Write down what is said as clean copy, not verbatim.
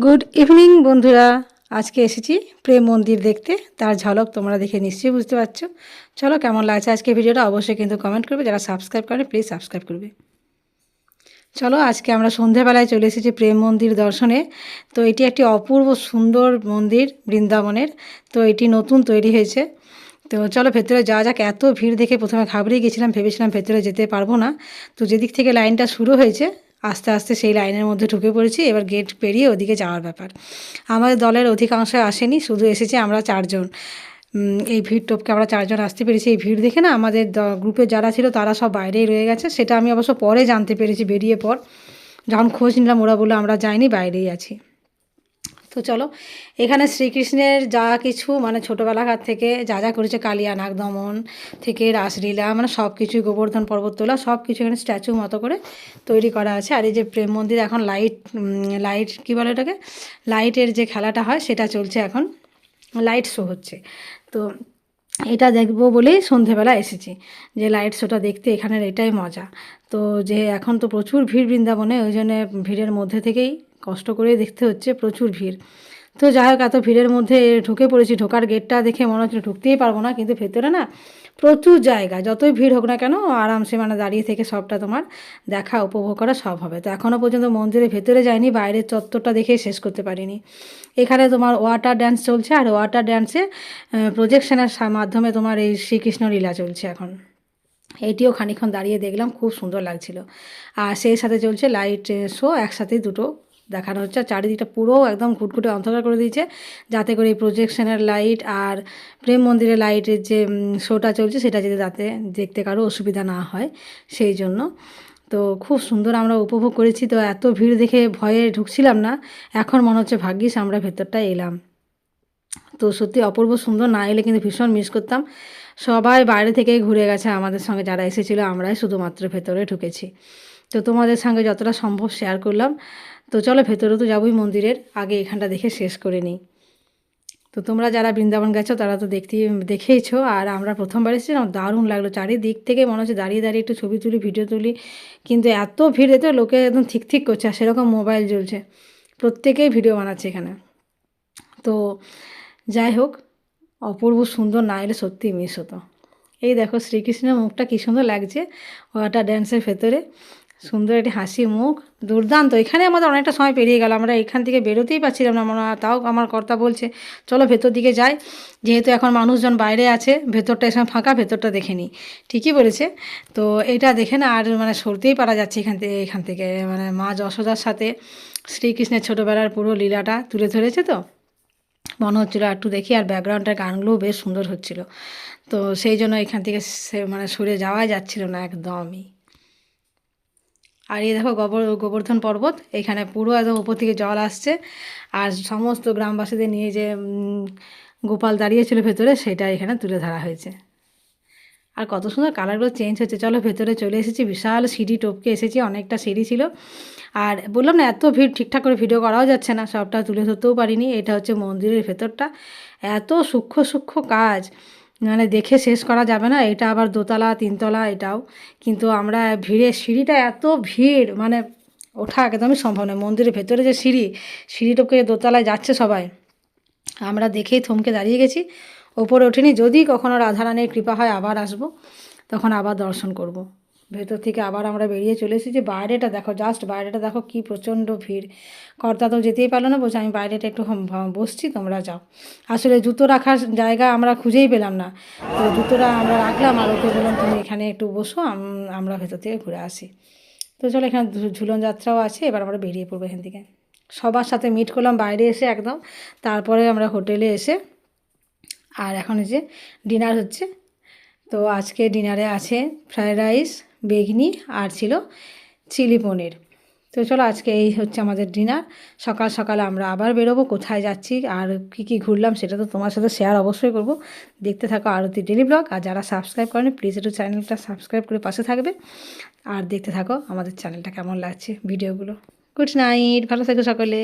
Good evening বন্ধুরা। আজকে এসেছি প্রেম মন্দির দেখতে, তার ঝলক তোমরা দেখে নিশ্চয়ই বুঝতে পারছো। চলো, কেমন লাগছে আজকে ভিডিওটা অবশ্যই কিন্তু কমেন্ট করবে। যারা সাবস্ক্রাইব করে প্লিজ সাবস্ক্রাইব করবে। চলো, আজকে আমরা সন্ধেবেলায় চলে এসেছি প্রেম মন্দির দর্শনে। তো এটি একটি অপূর্ব সুন্দর মন্দির বৃন্দাবনের। তো এটি নতুন তৈরি হয়েছে। তো চলো ভেতরে যাওয়া যাক। এত ভিড় দেখে প্রথমে ঘাবড়িয়ে গেছিলাম, ভেবেছিলাম ভেতরে যেতে পারবো না। তো যেদিক থেকে লাইনটা শুরু হয়েছে আস্তে আস্তে সেই লাইনের মধ্যে ঢুকে পড়েছি। এবার গেট পেরিয়ে ওদিকে যাওয়ার ব্যাপার। আমাদের দলের অধিকাংশ আসেনি, শুধু এসেছি আমরা চারজন। এই ভিড় টপকে আমরা চারজন আসতে পেরেছি। এই ভিড় দেখে না আমাদের গ্রুপে যারা ছিল তারা সব বাইরেই রয়ে গেছে। সেটা আমি অবশ্য পরে জানতে পেরেছি, বেরিয়ে পর যখন খোঁজ নিলাম ওরা বললো আমরা যাইনি, বাইরেই আছি। তো চলো, এখানে শ্রীকৃষ্ণের যা কিছু মানে ছোটোবেলাকার থেকে যা যা করেছে, কালিয়া নাগ দমন থেকে রাসলীলা, মানে সব কিছুই, গোবর্ধন পর্বত তোলা, সব কিছু এখানে স্ট্যাচু মতো করে তৈরি করা আছে। আর এই যে প্রেম মন্দির, এখন লাইট কী বলে এটাকে, লাইটের যে খেলাটা হয় সেটা চলছে এখন, লাইট শো হচ্ছে। তো এটা দেখবো বলেই সন্ধেবেলা এসেছি, যে লাইট শোটা দেখতে। এখানের এটাই মজা। তো যে এখন তো প্রচুর ভিড় বৃন্দাবনে, ওই জন্যে ভিড়ের মধ্যে থেকেই কষ্ট করে দেখতে হচ্ছে, প্রচুর ভিড়। তো যাই হোক, এত ভিড়ের মধ্যে ঢুকে পড়েছি। ঢোকার গেটটা দেখে মনে হচ্ছে ঢুকতেই পারবো না, কিন্তু ভেতরে না প্রচুর জায়গা, যতই ভিড় হোক না কেন আরামসে মানে দাঁড়িয়ে থেকে সবটা তোমার দেখা উপভোগ করা সব হবে। তো এখনও পর্যন্ত মন্দিরের ভেতরে যাইনি, বাইরের চত্বরটা দেখেই শেষ করতে পারিনি। এখানে তোমার ওয়াটার ড্যান্স চলছে, আর ওয়াটার ড্যান্সে প্রজেকশনের মাধ্যমে তোমার এই শ্রীকৃষ্ণ লীলা চলছে এখন। এটিও খানিকক্ষণ দাঁড়িয়ে দেখলাম, খুব সুন্দর লাগছিল। আর সেই সাথে চলছে লাইট শো, একসাথেই দুটো দেখানো হচ্ছে। আর চারিদিকটা পুরো একদম ঘুটঘুটে অন্ধকার করে দিয়েছে, যাতে করে এই প্রজেকশনের লাইট আর প্রেম মন্দিরের লাইটের যে শোটা চলছে সেটা যাতে দেখতে কারো অসুবিধা না হয় সেই জন্য। তো খুব সুন্দর আমরা উপভোগ করেছি। তো এত ভিড় দেখে ভয়ে ঢুকছিলাম না, এখন মনে হচ্ছে ভাগ্যিস আমরা ভেতরটায় এলাম। তো সত্যি অপূর্ব সুন্দর, না এলে কিন্তু ভীষণ মিস করতাম। সবাই বাইরে থেকেই ঘুরে গেছে আমাদের সঙ্গে, যারা এসেছিলো আমরাই শুধুমাত্র ভেতরে ঢুকেছি। তো তোমাদের সঙ্গে যতটা সম্ভব শেয়ার করলাম। তো চলো, ভেতরে তো যাবোই মন্দিরের, আগে এখানটা দেখে শেষ করে নিই। তো তোমরা যারা বৃন্দাবন গেছো তারা তো দেখেইছো, আর আমরা প্রথমবার এসেছিলাম, দারুণ লাগলো। চারিদিক থেকে মনে হচ্ছে দাঁড়িয়ে দাঁড়িয়ে একটু ছবি তুলি, ভিডিও তুলি, কিন্তু এত ভিড়, এতে লোকে একদম ঠিক ঠিক করছে, আর সেরকম মোবাইল জ্বলছে, প্রত্যেকেই ভিডিও বানাচ্ছে এখানে। তো যাই হোক, অপূর্ব সুন্দর, না এলে সত্যিই মিস হতো। এই দেখো শ্রীকৃষ্ণের মুখটা কী সুন্দর লাগছে ওয়াটার ড্যান্সের ভেতরে, সুন্দর একটি হাসি মুখ, দুর্দান্ত। এখানে আমাদের অনেকটা সময় পেরিয়ে গেল, আমরা এখান থেকে বেরোতেই পারছিলাম না মনে হয়। তাও আমার কর্তা বলছে চলো ভেতর দিকে যাই, যেহেতু এখন মানুষজন বাইরে আছে, ভেতরটা এসে ফাঁকা, ভেতরটা দেখে নিই। ঠিকই বলেছে। তো এটা দেখে না আর মানে সরতেই পারা যাচ্ছে এখান থেকে মানে মা যশোদার সাথে শ্রীকৃষ্ণের ছোটোবেলার পুরো লীলাটা তুলে ধরেছে। তো মনে হচ্ছিলো একটু দেখি, আর ব্যাকগ্রাউন্ডের গানগুলোও বেশ সুন্দর হচ্ছিল। তো সেই জন্য এখান থেকে মানে সরে যাওয়াই যাচ্ছিল না একদমই। আর এই দেখো গোবর্ধন পর্বত, এখানে পুরো একদম উপর থেকে জল আসছে, আর সমস্ত গ্রামবাসীদের নিয়ে যে গোপাল দাঁড়িয়েছিল ভেতরে, সেটা এখানে তুলে ধরা হয়েছে। আর কত সুন্দর কালারগুলো চেঞ্জ হচ্ছে। চলো ভেতরে চলে এসেছি, বিশাল সিঁড়ি টপকে এসেছি, অনেকটা সিঁড়ি ছিল। আর বললাম না এত ভিড়, ঠিকঠাক করে ভিডিও করাও যাচ্ছে না, সবটা তুলে ধরতেও পারিনি। এটা হচ্ছে মন্দিরের ভেতরটা, এত সূক্ষ্ম সূক্ষ্ম কাজ, মানে দেখে শেষ করা যাবে না। এটা আবার দোতলা তিনতলা এটাও, কিন্তু আমরা ভিড়ের সিঁড়িটা এত ভিড়, মানে ওঠা একদমই সম্ভব নয়। মন্দিরের ভেতরে যে সিঁড়ি টপকে দোতলায় যাচ্ছে সবাই, আমরা দেখেই থমকে দাঁড়িয়ে গেছি, ওপরে ওঠেনি। যদি কখনও রাধারানীর কৃপা হয় আবার আসব, তখন আবার দর্শন করব। ভেতর থেকে আবার আমরা বেরিয়ে চলে এসেছি। বাইরেটা দেখো, জাস্ট বাইরেটা দেখো কি প্রচণ্ড ভিড়। কর্তা তো যেতেই পারলো না, বলছে আমি বাইরেটা একটু বসছি, তোমরা যাও। আসলে জুতো রাখার জায়গা আমরা খুঁজেই পেলাম না, তো জুতোটা আমরা রাখলাম, আর ওকে বললাম তুমি এখানে একটু বসো, আমরা ভেতর থেকে ঘুরে আসি। তো চলো, এখানে ঝুলন যাত্রাও আছে, এবার আমরা বেরিয়ে পড়বো এখান থেকে। সবার সাথে মিট করলাম বাইরে এসে একদম, তারপরে আমরা হোটেলে এসে, আর এখন এই যে ডিনার হচ্ছে। তো আজকে ডিনারে আছে ফ্রায়েড রাইস, বেগনি, আর ছিল চিলি পনির। তো চলো, আজকে এই হচ্ছে আমাদের ডিনার। সকাল সকাল আমরা আবার বেরোবো, কোথায় যাচ্ছি আর কী কী ঘুরলাম সেটা তো তোমার সাথে শেয়ার অবশ্যই করব। দেখতে থাকো আরতি ডেলি ব্লগ। আর যারা সাবস্ক্রাইব করেনি প্লিজ একটু চ্যানেলটা সাবস্ক্রাইব করে পাশে থাকবে, আর দেখতে থাকো আমাদের চ্যানেলটা কেমন লাগছে ভিডিওগুলো। গুড নাইট, ভালো থেকো সকলে।